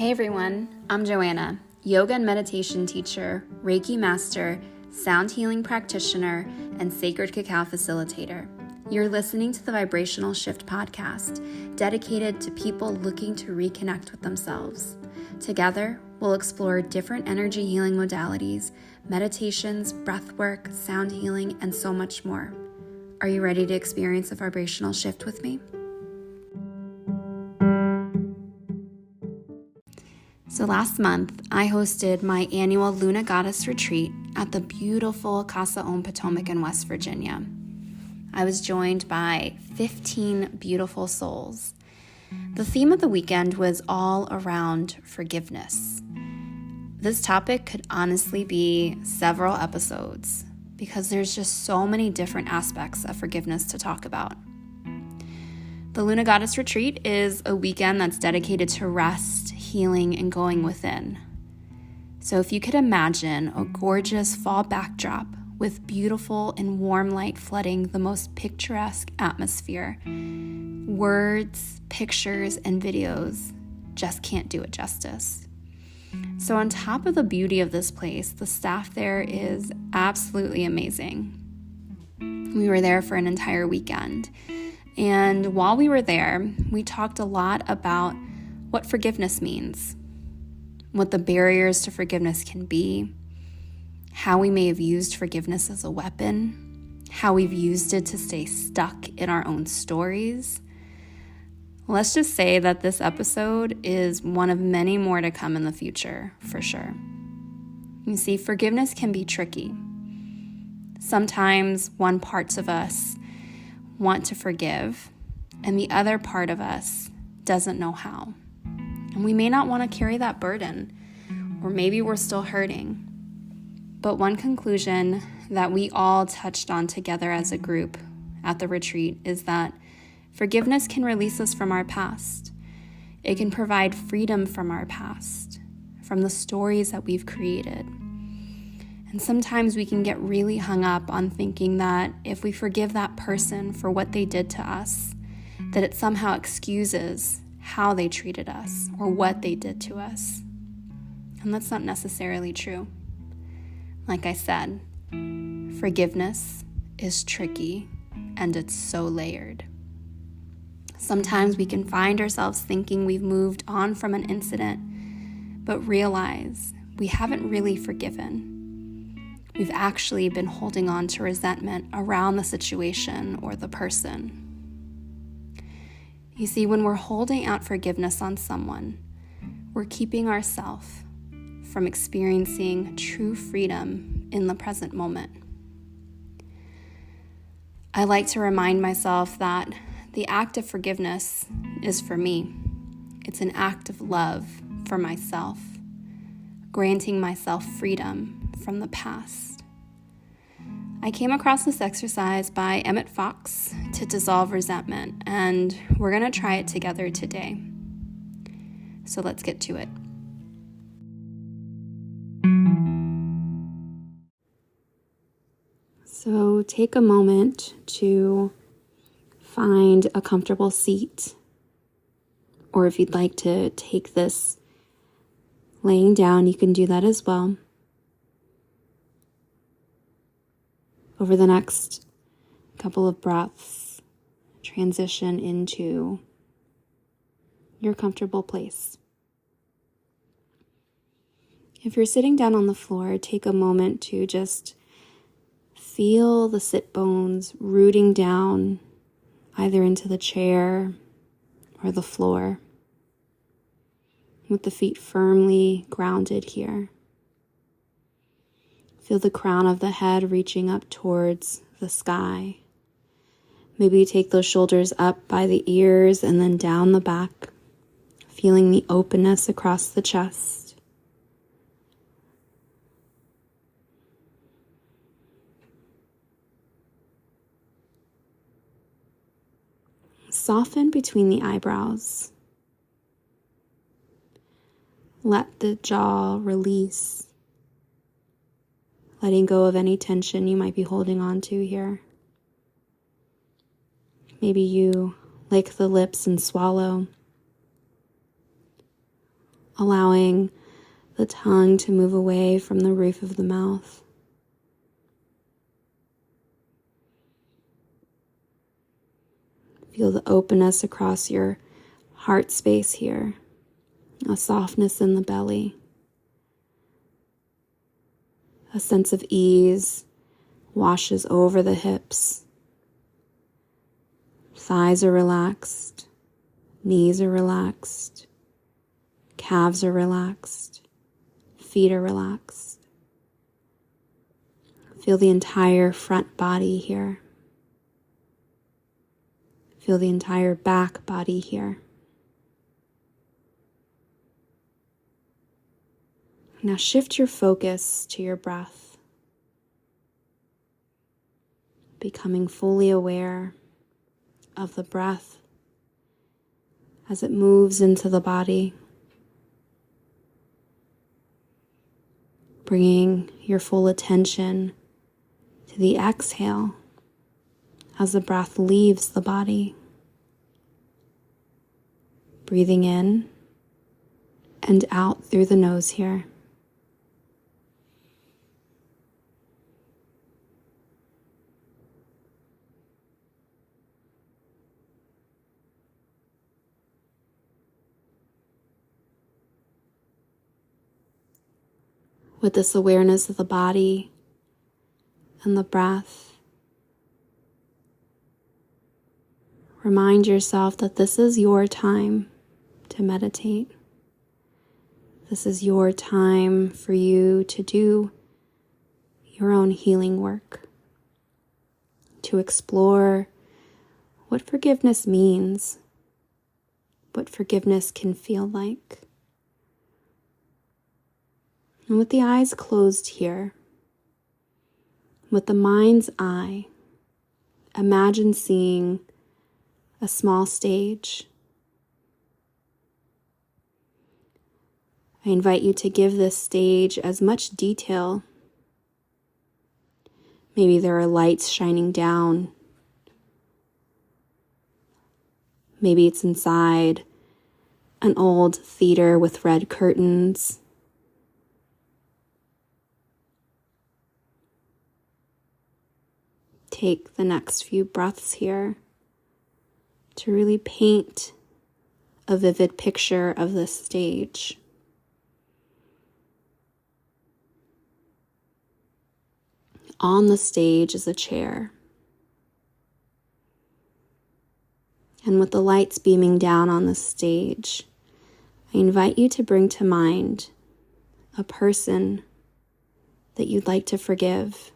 Hey everyone, I'm Joanna, yoga and meditation teacher, Reiki master, sound healing practitioner, and sacred cacao facilitator. You're listening to the Vibrational Shift podcast, dedicated to people looking to reconnect with themselves. Together, we'll explore different energy healing modalities, meditations, breathwork, sound healing, and so much more. Are you ready to experience a vibrational shift with me? So last month, I hosted my annual Luna Goddess Retreat at the beautiful Casa Om Potomac in West Virginia. I was joined by 15 beautiful souls. The theme of the weekend was all around forgiveness. This topic could honestly be several episodes because there's just so many different aspects of forgiveness to talk about. The Luna Goddess Retreat is a weekend that's dedicated to rest, healing, and going within. So if you could imagine a gorgeous fall backdrop with beautiful and warm light flooding the most picturesque atmosphere, words, pictures, and videos just can't do it justice. So on top of the beauty of this place, the staff there is absolutely amazing. We were there for an entire weekend. And while we were there, we talked a lot about what forgiveness means, what the barriers to forgiveness can be, how we may have used forgiveness as a weapon, how we've used it to stay stuck in our own stories. Let's just say that this episode is one of many more to come in the future, for sure. You see, forgiveness can be tricky. Sometimes one part of us want to forgive, and the other part of us doesn't know how. And we may not want to carry that burden, or maybe we're still hurting. But one conclusion that we all touched on together as a group at the retreat is that forgiveness can release us from our past. It can provide freedom from our past, from the stories that we've created. And sometimes we can get really hung up on thinking that if we forgive that person for what they did to us, that it somehow excuses how they treated us or what they did to us. And that's not necessarily true. Like I said, forgiveness is tricky and it's so layered. Sometimes we can find ourselves thinking we've moved on from an incident, but realize we haven't really forgiven. We've actually been holding on to resentment around the situation or the person. You see, when we're holding out forgiveness on someone, we're keeping ourselves from experiencing true freedom in the present moment. I like to remind myself that the act of forgiveness is for me. It's an act of love for myself, granting myself freedom from the past. I came across this exercise by Emmett Fox to dissolve resentment, and we're going to try it together today. So let's get to it. So take a moment to find a comfortable seat, or if you'd like to take this laying down, you can do that as well. Over the next couple of breaths, transition into your comfortable place. If you're sitting down on the floor, take a moment to just feel the sit bones rooting down either into the chair or the floor, with the feet firmly grounded here. Feel the crown of the head reaching up towards the sky. Maybe you take those shoulders up by the ears and then down the back, feeling the openness across the chest. Soften between the eyebrows. Let the jaw release, letting go of any tension you might be holding on to here. Maybe you lick the lips and swallow. allowing the tongue to move away from the roof of the mouth. Feel the openness across your heart space here, a softness in the belly, a sense of ease washes over the hips. Thighs are relaxed, knees are relaxed, calves are relaxed, feet are relaxed. Feel the entire front body here. Feel the entire back body here. Now shift your focus to your breath, becoming fully aware of the breath as it moves into the body, bringing your full attention to the exhale as the breath leaves the body. Breathing in and out through the nose here. With this awareness of the body and the breath, remind yourself that this is your time to meditate. This is your time for you to do your own healing work, to explore what forgiveness means, what forgiveness can feel like. And with the eyes closed here, with the mind's eye, imagine seeing a small stage. I invite you to give this stage as much detail. Maybe there are lights shining down. Maybe it's inside an old theater with red curtains. Take the next few breaths here to really paint a vivid picture of this stage. On the stage is a chair. And with the lights beaming down on the stage, I invite you to bring to mind a person that you'd like to forgive.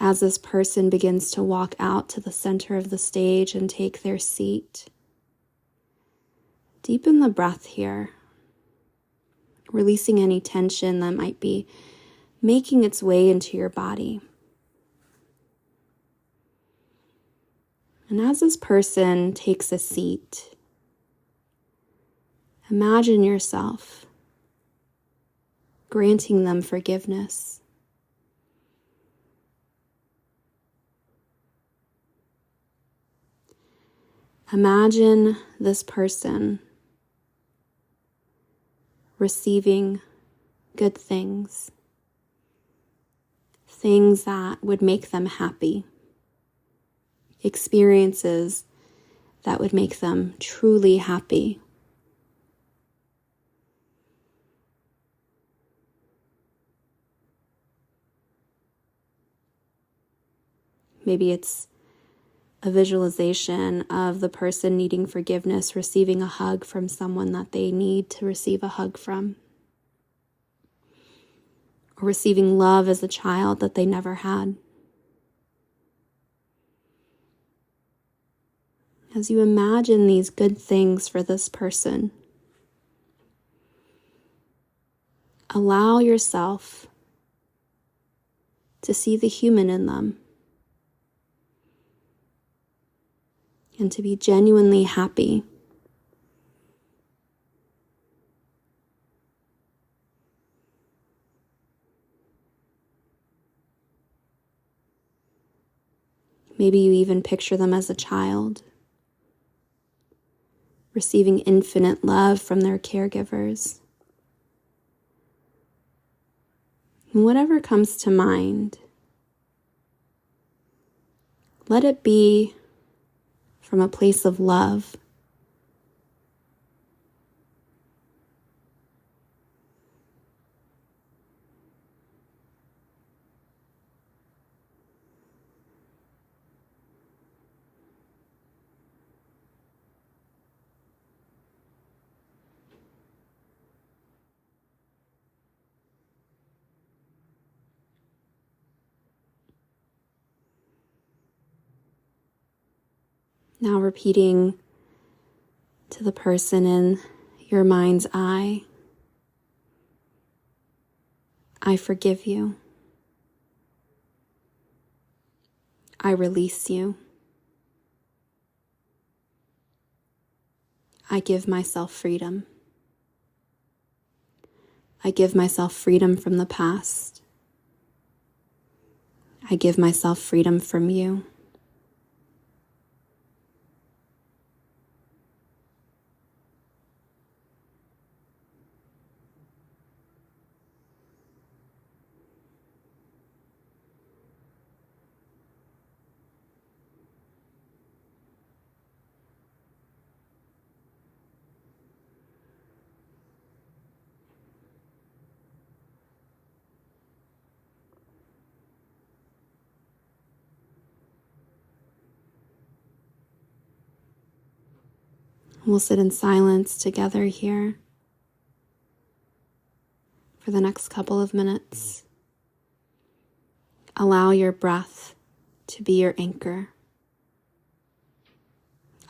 As this person begins to walk out to the center of the stage and take their seat, deepen the breath here, releasing any tension that might be making its way into your body. And as this person takes a seat, imagine yourself granting them forgiveness. Imagine this person receiving good things, things that would make them happy, experiences that would make them truly happy. Maybe it's a visualization of the person needing forgiveness, receiving a hug from someone that they need to receive a hug from, or receiving love as a child that they never had. As you imagine these good things for this person, allow yourself to see the human in them and to be genuinely happy. Maybe you even picture them as a child, receiving infinite love from their caregivers. And whatever comes to mind, let it be from a place of love. Now repeating to the person in your mind's eye, I forgive you. I release you. I give myself freedom. I give myself freedom from the past. I give myself freedom from you. We'll sit in silence together here for the next couple of minutes. Allow your breath to be your anchor,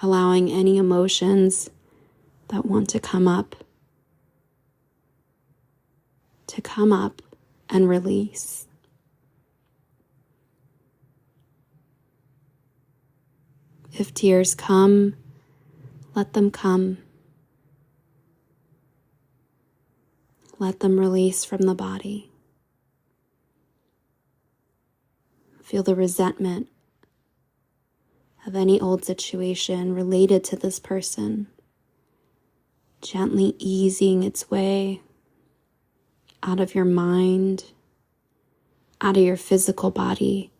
allowing any emotions that want to come up and release. If tears come, let them come. Let them release from the body. Feel the resentment of any old situation related to this person, gently easing its way out of your mind, out of your physical body,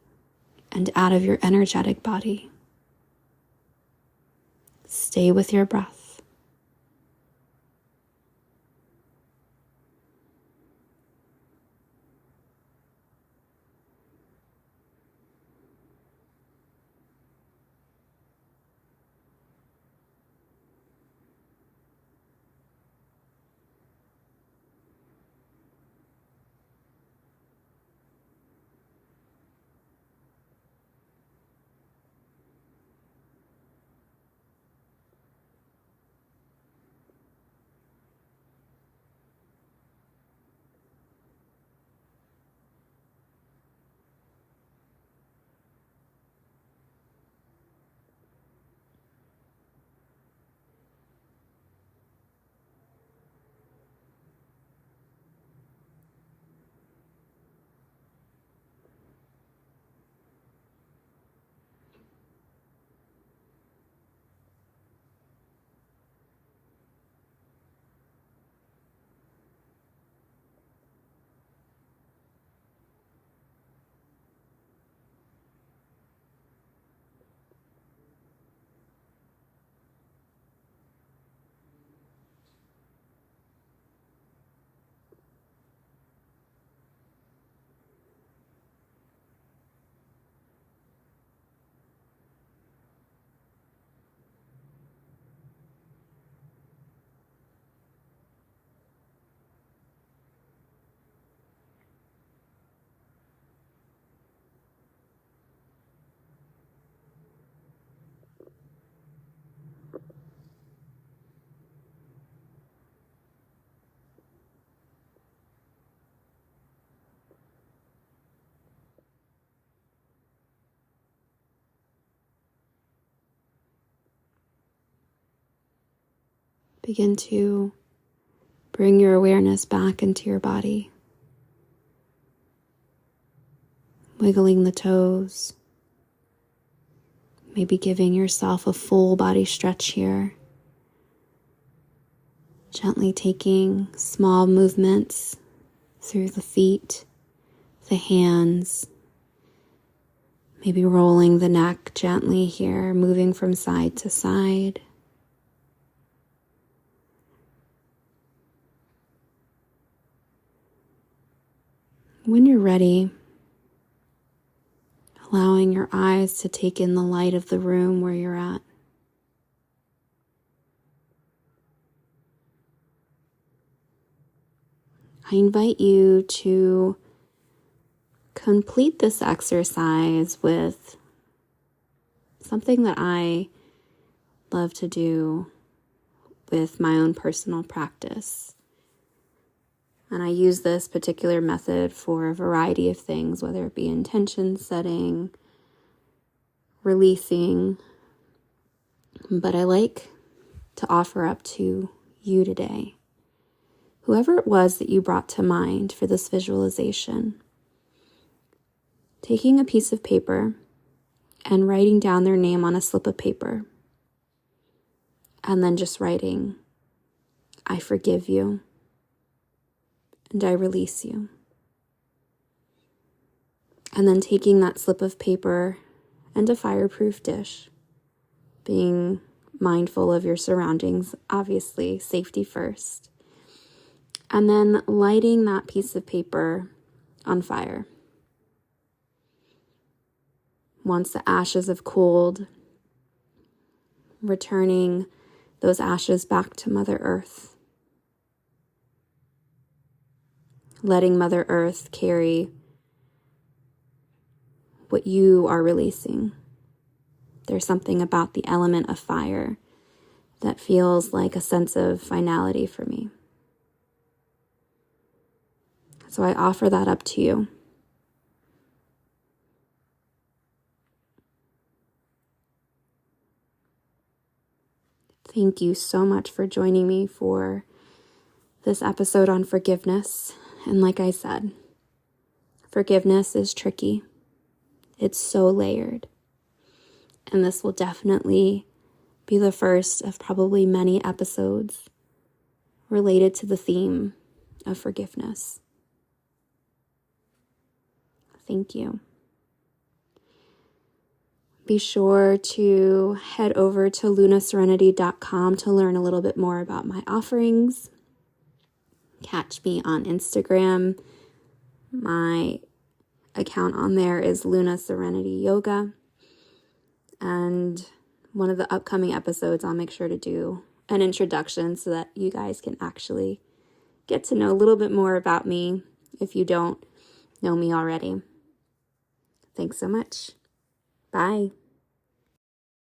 and out of your energetic body. Stay with your breath. Begin to bring your awareness back into your body, wiggling the toes, maybe giving yourself a full body stretch here, Gently taking small movements through the feet, the hands, maybe rolling the neck gently here, moving from side to side. When you're ready, allowing your eyes to take in the light of the room where you're at. I invite you to complete this exercise with something that I love to do with my own personal practice. And I use this particular method for a variety of things, whether it be intention setting, releasing, but I like to offer up to you today, whoever it was that you brought to mind for this visualization, taking a piece of paper and writing down their name on a slip of paper, and then just writing, "I forgive you, and I release you." And then taking that slip of paper and a fireproof dish, being mindful of your surroundings, obviously, safety first. And then lighting that piece of paper on fire. Once the ashes have cooled, returning those ashes back to Mother Earth. Letting Mother Earth carry what you are releasing. There's something about the element of fire that feels like a sense of finality for me. So I offer that up to you. Thank you so much for joining me for this episode on forgiveness. And like I said, forgiveness is tricky. It's so layered. And this will definitely be the first of probably many episodes related to the theme of forgiveness. Thank you. Be sure to head over to lunaserenity.com to learn a little bit more about my offerings. Catch me on Instagram. My account on there is Luna Serenity Yoga. And one of the upcoming episodes, I'll make sure to do an introduction so that you guys can actually get to know a little bit more about me if you don't know me already. Thanks so much. Bye.